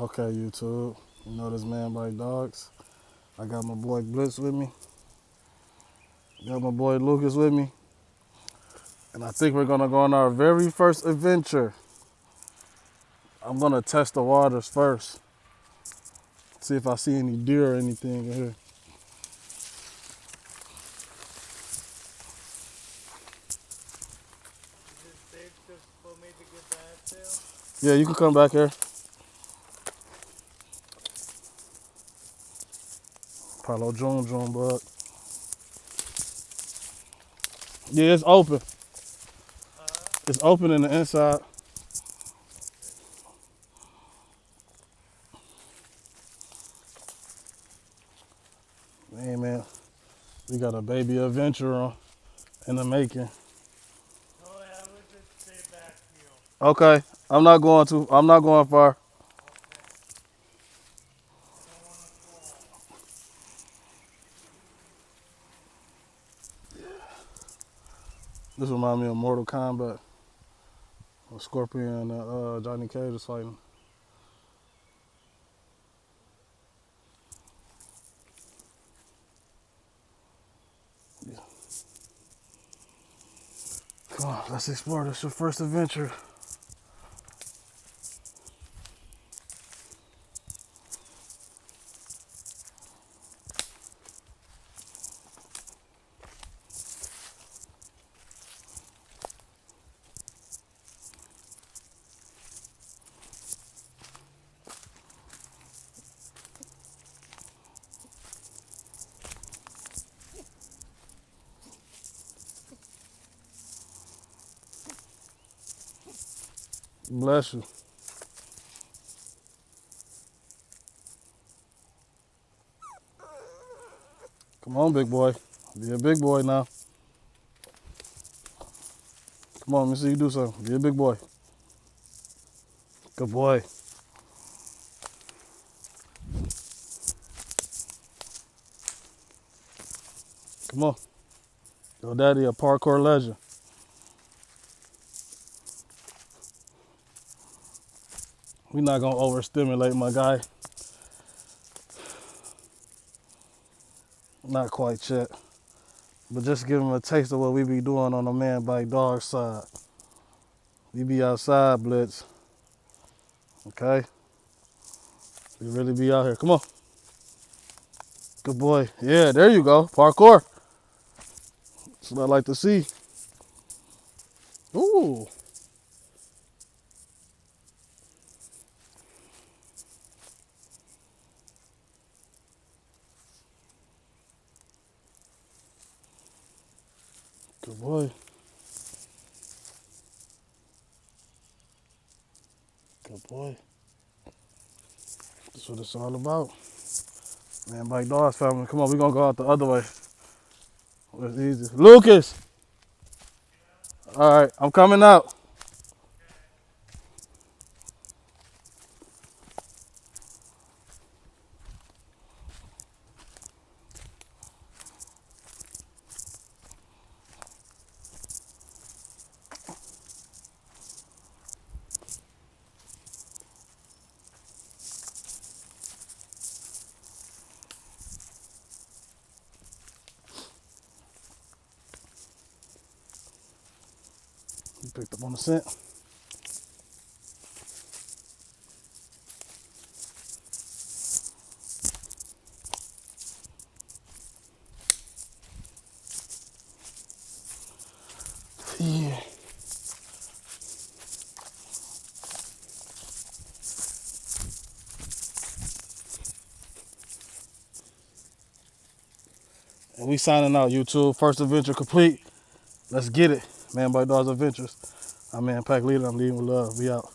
Okay, YouTube. You know this man by dogs. I got my boy Blitz with me. Got my boy Lucas with me. And I think we're gonna go on our very first adventure. I'm gonna test the waters first. See if I see any deer or anything in here. Is this big just for me to get the head tail? Yeah, you can come back here. Palo June bug. Yeah, it's open. It's open in the inside. Hey man, we got a baby adventure on in the making. Oh yeah, we'll just stay back here. Okay, I'm not going far. Okay. I don't want to fall. This reminds me of Mortal Kombat. When Scorpion and Johnny Cage was fighting. Yeah. Come on, let's explore. This is your first adventure. Bless you. Come on, big boy. Be a big boy now. Come on, let me see you do something. Be a big boy. Good boy. Come on. Your daddy a parkour legend. We not gonna overstimulate my guy. Not quite yet. But just give him a taste of what we be doing on the man by dog side. We be outside, Blitz. Okay? We really be out here. Come on. Good boy. Yeah, there you go. Parkour. That's what I like to see. Ooh. Good boy. Good boy. That's what it's all about. Man, by dogs family. Come on, we gonna go out the other way. It's easy. Lucas! All right, I'm coming out. You picked up on the scent. Yeah. And we signing out, YouTube. First adventure complete. Let's get it. Man by Dogs Adventures. I'm man Pack Leader. I'm leading with love. We out.